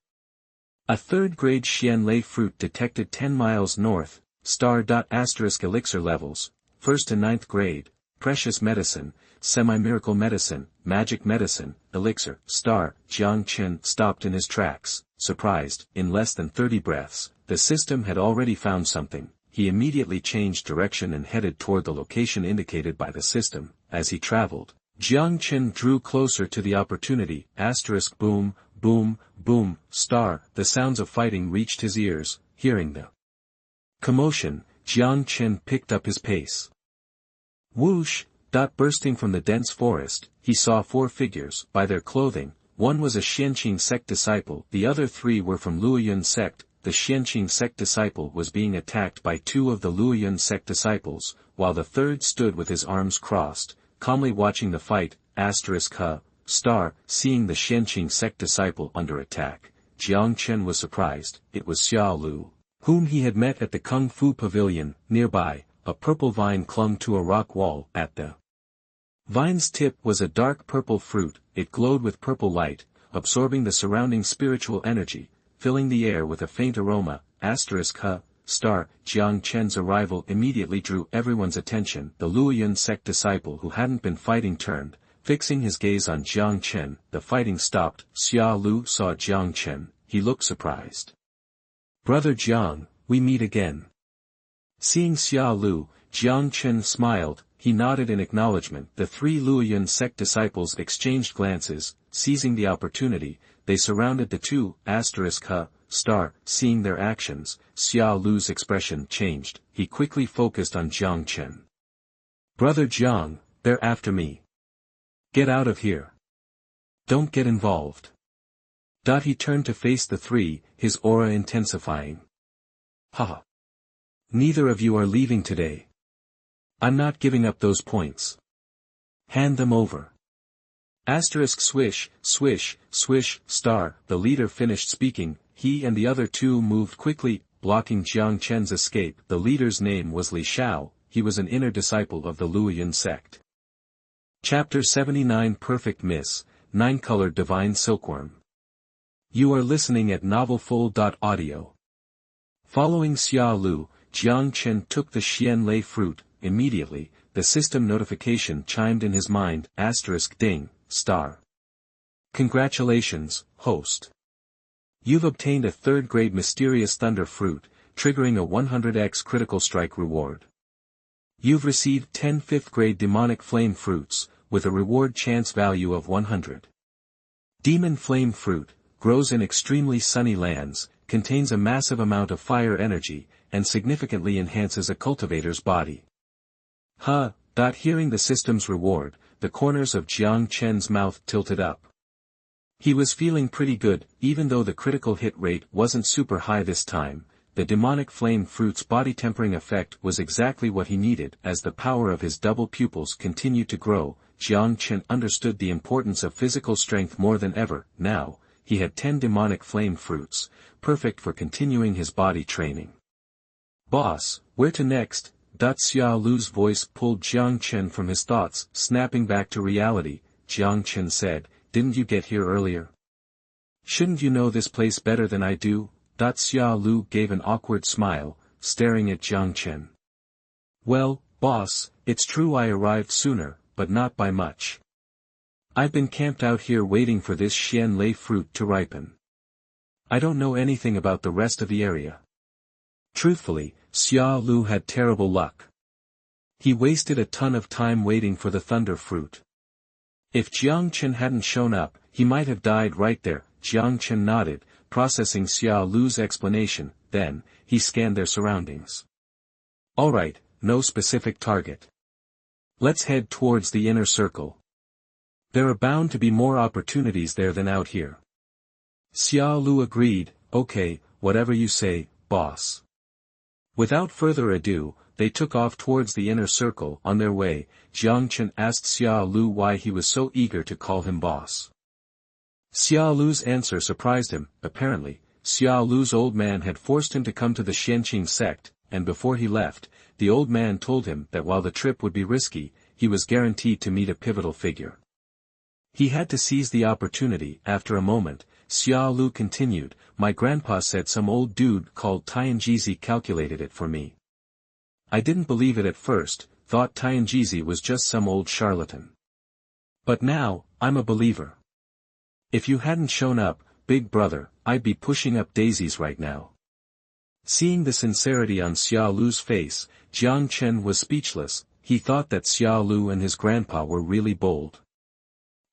A third-grade Xianlei fruit detected 10 miles north, star. Elixir levels, 1st to 9th grade, precious medicine, semi-miracle medicine, magic medicine, elixir, star. Jiang Chen stopped in his tracks, surprised. In less than 30 breaths, the system had already found something. He immediately changed direction and headed toward the location indicated by the system. As he traveled, Jiang Chen drew closer to the opportunity, *, boom, boom, boom, star. The sounds of fighting reached his ears. Hearing the commotion, Jiang Chen picked up his pace. Whoosh! Bursting from the dense forest, he saw 4 figures. By their clothing, one was a Xianqing Sect disciple, the other 3 were from Luoyun Sect. The Xianqing Sect disciple was being attacked by 2 of the Luoyun Sect disciples, while the third stood with his arms crossed, calmly watching the fight. Star. Seeing the Xianqing Sect disciple under attack, Jiang Chen was surprised. It was Xiao Lu, whom he had met at the Kung Fu Pavilion. Nearby, a purple vine clung to a rock wall. At the vine's tip was a dark purple fruit. It glowed with purple light, absorbing the surrounding spiritual energy, filling the air with a faint aroma. Star. Jiang Chen's arrival immediately drew everyone's attention. The Luoyun Sect disciple who hadn't been fighting turned, fixing his gaze on Jiang Chen. The fighting stopped. Xiao Lu saw Jiang Chen. He looked surprised. "Brother Jiang, we meet again." Seeing Xiao Lu, Jiang Chen smiled. He nodded in acknowledgement. The 3 Luoyun Sect disciples exchanged glances. Seizing the opportunity, they surrounded the 2, Star. Seeing their actions, Xiao Lu's expression changed. He quickly focused on Jiang Chen. "Brother Jiang, they're after me. Get out of here. Don't get involved." He turned to face the 3, his aura intensifying. "Ha! Neither of you are leaving today. I'm not giving up those points. Hand them over." Swish, swish, swish, star. The leader finished speaking. He and the other 2 moved quickly, blocking Jiang Chen's escape. The leader's name was Li Shao. He was an inner disciple of the Luoyun Sect. Chapter 79 Perfect Miss, 9-Colored Divine Silkworm. You are listening at novelfull.audio. Following Xiao Lu, Jiang Chen took the Xianlei fruit. Immediately, the system notification chimed in his mind, *ding, star. Congratulations, host. You've obtained a 3rd-grade mysterious thunder fruit, triggering a 100x critical strike reward. You've received 10 5th-grade demonic flame fruits, with a reward chance value of 100. Demon flame fruit, grows in extremely sunny lands, contains a massive amount of fire energy, and significantly enhances a cultivator's body. Hearing the system's reward, the corners of Jiang Chen's mouth tilted up. He was feeling pretty good. Even though the critical hit rate wasn't super high this time, the demonic flame fruit's body-tempering effect was exactly what he needed. As the power of his double pupils continued to grow, Jiang Chen understood the importance of physical strength more than ever. Now, he had 10 demonic flame fruits, perfect for continuing his body training. "Boss, where to next?" Xiao Lu's voice pulled Jiang Chen from his thoughts. Snapping back to reality, Jiang Chen said, "Didn't you get here earlier? Shouldn't you know this place better than I do?" Xiao Lu gave an awkward smile, staring at Jiang Chen. "Well, boss, it's true I arrived sooner, but not by much. I've been camped out here waiting for this Xianlei fruit to ripen. I don't know anything about the rest of the area." Truthfully, Xiao Lu had terrible luck. He wasted a ton of time waiting for the thunder fruit. If Jiang Chen hadn't shown up, he might have died right there. Jiang Chen nodded, processing Xiao Lu's explanation. Then, he scanned their surroundings. "Alright, no specific target. Let's head towards the inner circle. There are bound to be more opportunities there than out here." Xiao Lu agreed. "Okay, whatever you say, boss." Without further ado, they took off towards the inner circle. On their way, Jiang Chen asked Xiao Lu why he was so eager to call him boss. Xia Lu's answer surprised him. Apparently, Xia Lu's old man had forced him to come to the Luoyun Sect, and before he left, the old man told him that while the trip would be risky, he was guaranteed to meet a pivotal figure. He had to seize the opportunity. After a moment, Xia Lu continued, "My grandpa said some old dude called Tianjizi calculated it for me. I didn't believe it at first, thought Tianjizi was just some old charlatan. But now, I'm a believer. If you hadn't shown up, big brother, I'd be pushing up daisies right now." Seeing the sincerity on Xia Lu's face, Jiang Chen was speechless. He thought that Xia Lu and his grandpa were really bold.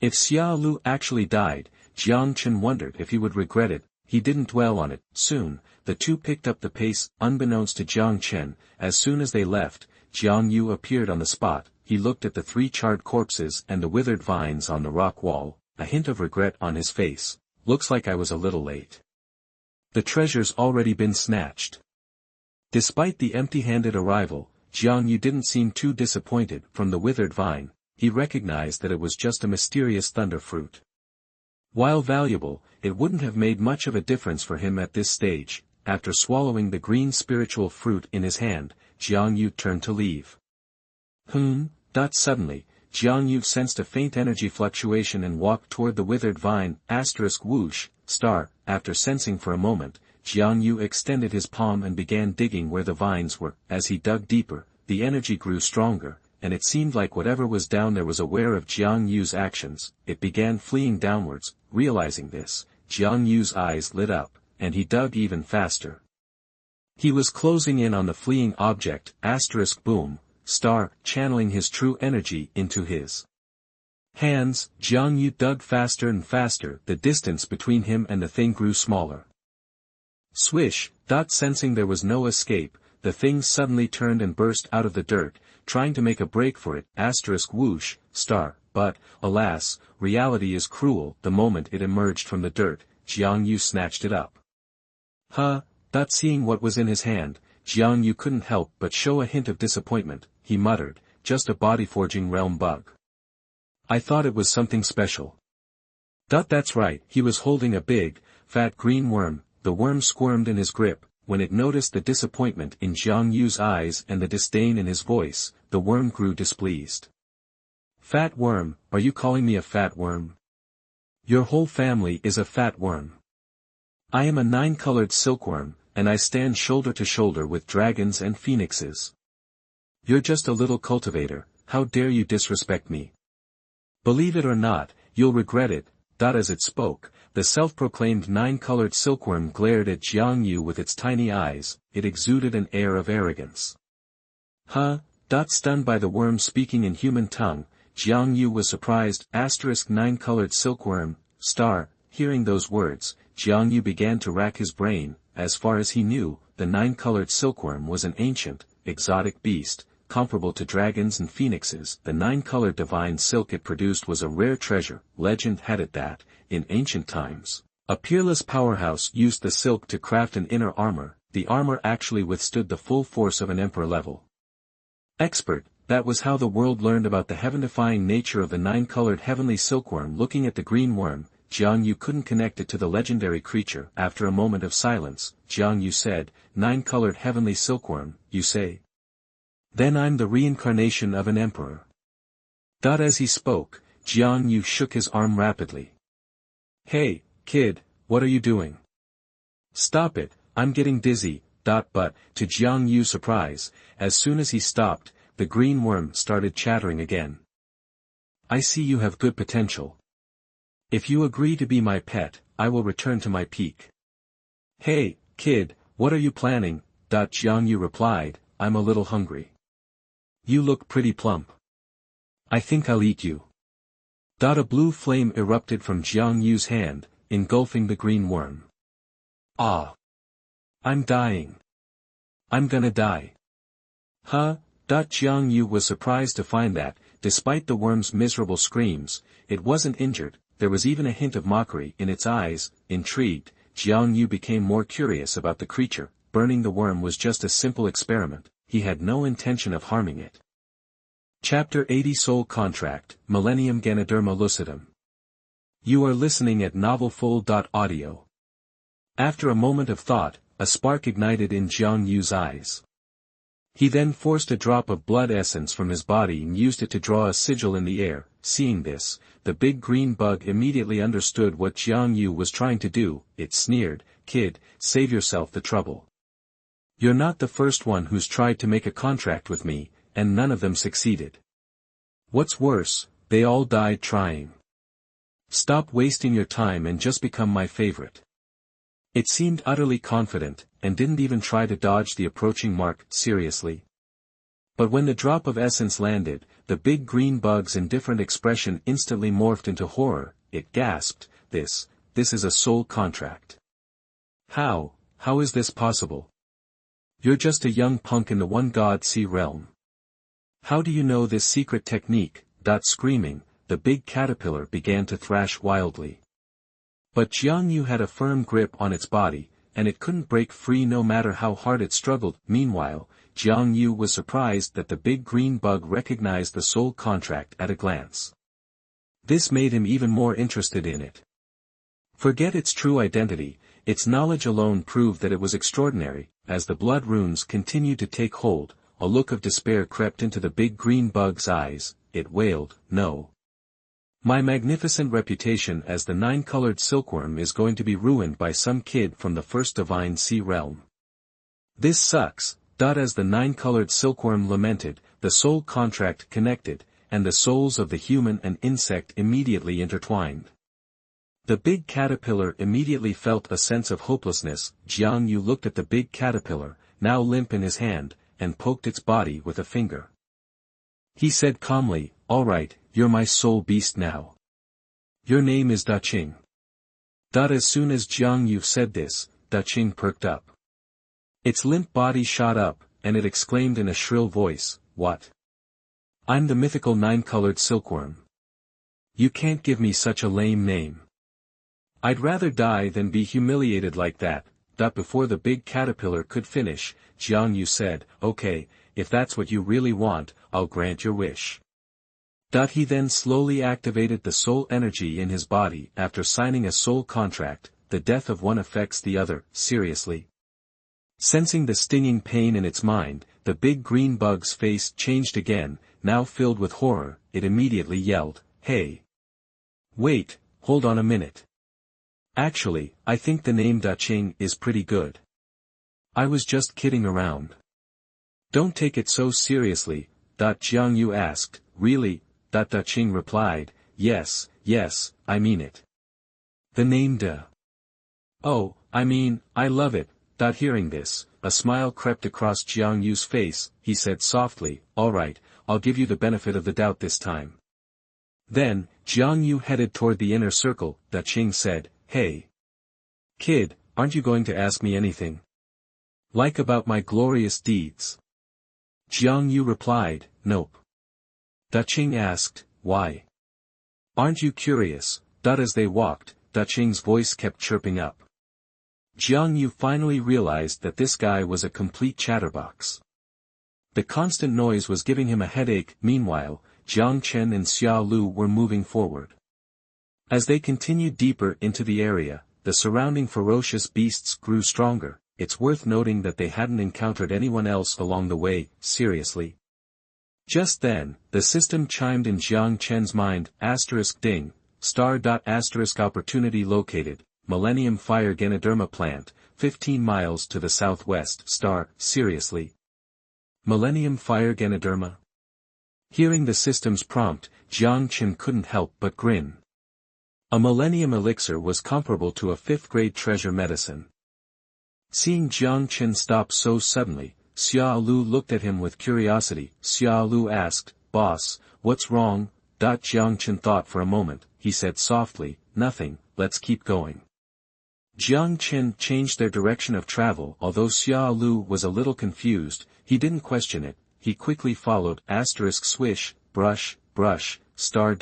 If Xia Lu actually died, Jiang Chen wondered if he would regret it. He didn't dwell on it. Soon, the two picked up the pace. Unbeknownst to Jiang Chen, as soon as they left, Jiang Yu appeared on the spot. He looked at the 3 charred corpses and the withered vines on the rock wall, a hint of regret on his face. "Looks like I was a little late. The treasure's already been snatched." Despite the empty-handed arrival, Jiang Yu didn't seem too disappointed. From the withered vine, he recognized that it was just a mysterious thunder fruit. While valuable, it wouldn't have made much of a difference for him at this stage. After swallowing the green spiritual fruit in his hand, Jiang Yu turned to leave. Suddenly, Jiang Yu sensed a faint energy fluctuation and walked toward the withered vine. Whoosh, star. After sensing for a moment, Jiang Yu extended his palm and began digging where the vines were. As he dug deeper, the energy grew stronger, and it seemed like whatever was down there was aware of Jiang Yu's actions. It began fleeing downwards. Realizing this, Jiang Yu's eyes lit up, and he dug even faster. He was closing in on the fleeing object. Boom, star, channeling his true energy into his hands. Jiang Yu dug faster and faster. The distance between him and the thing grew smaller. Swish, sensing there was no escape, the thing suddenly turned and burst out of the dirt, trying to make a break for it. Whoosh, star. But, alas, reality is cruel. The moment it emerged from the dirt, Jiang Yu snatched it up. Seeing what was in his hand, Jiang Yu couldn't help but show a hint of disappointment. He muttered, "Just a body-forging realm bug. I thought it was something special." That's right, he was holding a big, fat green worm. The worm squirmed in his grip. When it noticed the disappointment in Jiang Yu's eyes and the disdain in his voice, the worm grew displeased. "Fat worm, are you calling me a fat worm? Your whole family is a fat worm. I am a 9-colored silkworm, and I stand shoulder to shoulder with dragons and phoenixes. You're just a little cultivator. How dare you disrespect me? Believe it or not, you'll regret it." As it spoke, the self-proclaimed 9-colored silkworm glared at Jiang Yu with its tiny eyes. It exuded an air of arrogance. Stunned by the worm speaking in human tongue, Jiang Yu was surprised. 9-colored silkworm, star. Hearing those words, Jiang Yu began to rack his brain. As far as he knew, the 9-colored silkworm was an ancient, exotic beast, comparable to dragons and phoenixes. The 9-colored divine silk it produced was a rare treasure. Legend had it that, in ancient times, a peerless powerhouse used the silk to craft an inner armor. The armor actually withstood the full force of an emperor-level expert. That was how the world learned about the heaven-defying nature of the 9-colored heavenly silkworm. Looking at the green worm, Jiang Yu couldn't connect it to the legendary creature. After a moment of silence, Jiang Yu said, 9-colored heavenly silkworm, you say? Then I'm the reincarnation of an emperor. As he spoke, Jiang Yu shook his arm rapidly. Hey, kid, what are you doing? Stop it, I'm getting dizzy. But, to Jiang Yu's surprise, as soon as he stopped, the green worm started chattering again. I see you have good potential. If you agree to be my pet, I will return to my peak. Hey, kid, what are you planning? Jiang Yu replied, I'm a little hungry. You look pretty plump. I think I'll eat you. A blue flame erupted from Jiang Yu's hand, engulfing the green worm. Ah! I'm dying. I'm gonna die. Jiang Yu was surprised to find that, despite the worm's miserable screams, it wasn't injured. There was even a hint of mockery in its eyes. Intrigued, Jiang Yu became more curious about the creature. Burning the worm was just a simple experiment. He had no intention of harming it. Chapter 80 Soul Contract, Millennium Ganoderma Lucidum. You are listening at novelfull.audio. After a moment of thought, a spark ignited in Jiang Yu's eyes. He then forced a drop of blood essence from his body and used it to draw a sigil in the air. Seeing this, the big green bug immediately understood what Jiang Yu was trying to do. It sneered, "Kid, save yourself the trouble. You're not the first one who's tried to make a contract with me, and none of them succeeded. What's worse, they all died trying. Stop wasting your time and just become my favorite." It seemed utterly confident, and didn't even try to dodge the approaching mark seriously. But when the drop of essence landed, the big green bug's indifferent expression instantly morphed into horror. It gasped, This is a soul contract. How is this possible? You're just a young punk in the one-god sea realm. How do you know this secret technique?" Screaming, the big caterpillar began to thrash wildly. But Jiang Yu had a firm grip on its body, and it couldn't break free no matter how hard it struggled. Meanwhile, Jiang Yu was surprised that the big green bug recognized the soul contract at a glance. This made him even more interested in it. Forget its true identity, its knowledge alone proved that it was extraordinary. As the blood runes continued to take hold, a look of despair crept into the big green bug's eyes. It wailed, "No. My magnificent reputation as the nine-colored silkworm is going to be ruined by some kid from the first divine sea realm. This sucks." As the nine-colored silkworm lamented, the soul contract connected, and the souls of the human and insect immediately intertwined. The big caterpillar immediately felt a sense of hopelessness. Jiang Yu looked at the big caterpillar, now limp in his hand, and poked its body with a finger. He said calmly, "All right, you're my soul beast now. Your name is Daqing." As soon as Jiang Yu said this, Daqing perked up. Its limp body shot up, and it exclaimed in a shrill voice, "What? I'm the mythical nine-colored silkworm. You can't give me such a lame name. I'd rather die than be humiliated like that." Before the big caterpillar could finish, Jiang Yu said, "Okay, if that's what you really want, I'll grant your wish." He then slowly activated the soul energy in his body. After signing a soul contract, the death of one affects the other. Seriously? Sensing the stinging pain in its mind, the big green bug's face changed again, now filled with horror. It immediately yelled, "Hey! Wait, hold on a minute. Actually, I think the name Daqing is pretty good. I was just kidding around. Don't take it so seriously." Jiang Yu asked, "Really?" Daqing replied, Yes, I mean it. The name Oh, I mean, I love it." Hearing this, a smile crept across Jiang Yu's face. He said softly, "All right, I'll give you the benefit of the doubt this time." Then, Jiang Yu headed toward the inner circle. Daqing said, "Hey! Kid, aren't you going to ask me anything? Like about my glorious deeds?" Jiang Yu replied, "Nope." Daqing asked, "Why? Aren't you curious?" As they walked, Daqing's voice kept chirping up. Jiang Yu finally realized that this guy was a complete chatterbox. The constant noise was giving him a headache. Meanwhile, Jiang Chen and Xia Lu were moving forward. As they continued deeper into the area, the surrounding ferocious beasts grew stronger. It's worth noting that they hadn't encountered anyone else along the way. Seriously? Just then, the system chimed in Jiang Chen's mind. *ding, star. Opportunity located, Millennium Fire Ganoderma plant, 15 miles to the southwest. Seriously? Millennium Fire Ganoderma? Hearing the system's prompt, Jiang Chen couldn't help but grin. A Millennium elixir was comparable to a 5th-grade treasure medicine. Seeing Jiang Chen stop so suddenly, Xia Lu looked at him with curiosity. Xia Lu asked, "Boss, what's wrong?" Jiang Chen thought for a moment. He said softly, "Nothing, let's keep going." Jiang Chen changed their direction of travel. Although Xia Lu was a little confused, he didn't question it. He quickly followed. Swish, brush, star.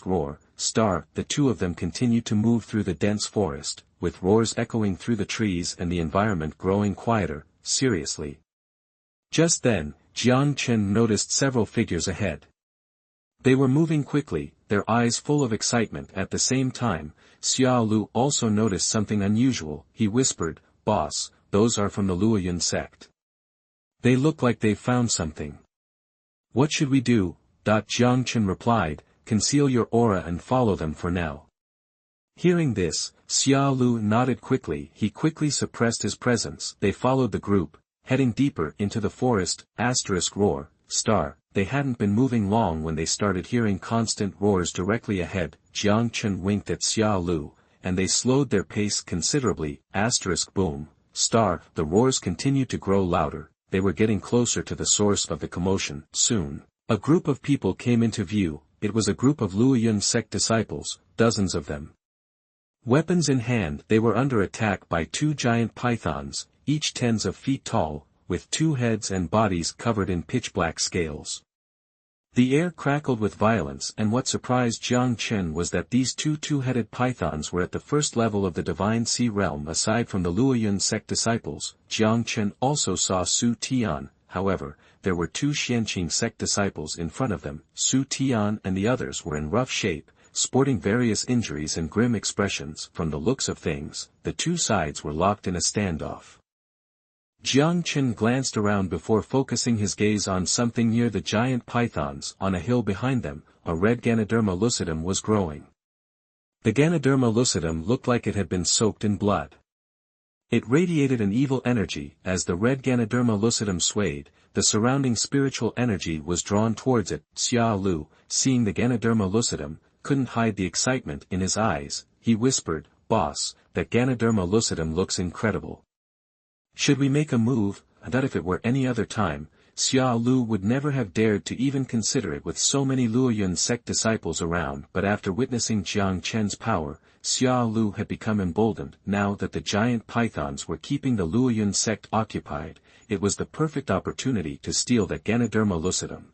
Roar, star. The two of them continued to move through the dense forest, with roars echoing through the trees and the environment growing quieter. Seriously? Just then, Jiang Chen noticed several figures ahead. They were moving quickly. their eyes full of excitement. At the same time, Xiao Lu also noticed something unusual. He whispered, "Boss, those are from the Luoyun Sect. They look like they've found something. What should we do?" Jiang Chen replied, "Conceal your aura and follow them for now." Hearing this, Xiao Lu nodded quickly. He quickly suppressed his presence. They followed the group, heading deeper into the forest. Roar, star. They hadn't been moving long when they started hearing constant roars directly ahead. Jiang Chen winked at Xiao Lu, and they slowed their pace considerably. Boom, star. The roars continued to grow louder. They were getting closer to the source of the commotion. Soon, a group of people came into view. It was a group of Luoyun Sect disciples, dozens of them. Weapons in hand, they were under attack by two giant pythons, each tens of feet tall, with two heads and bodies covered in pitch-black scales. The air crackled with violence, and what surprised Jiang Chen was that these two-headed pythons were at the first level of the Divine Sea realm. Aside from the Luoyun Sect disciples, Jiang Chen also saw Su Tian. However, there were two Xianqing Sect disciples in front of them. Su Tian and the others were in rough shape, sporting various injuries and grim expressions. From the looks of things, the two sides were locked in a standoff. Jiang Chen glanced around before focusing his gaze on something near the giant pythons. On a hill behind them, a red Ganoderma lucidum was growing. The Ganoderma lucidum looked like it had been soaked in blood. It radiated an evil energy. As the red Ganoderma lucidum swayed, the surrounding spiritual energy was drawn towards it. Xiao Lu, seeing the Ganoderma lucidum, couldn't hide the excitement in his eyes. He whispered, "Boss, that Ganoderma lucidum looks incredible. Should we make a move?" That if it were any other time, Xiao Lu would never have dared to even consider it with so many Luoyun Sect disciples around. But after witnessing Jiang Chen's power, Xiao Lu had become emboldened. Now that the giant pythons were keeping the Luoyun Sect occupied, it was the perfect opportunity to steal that Ganoderma lucidum.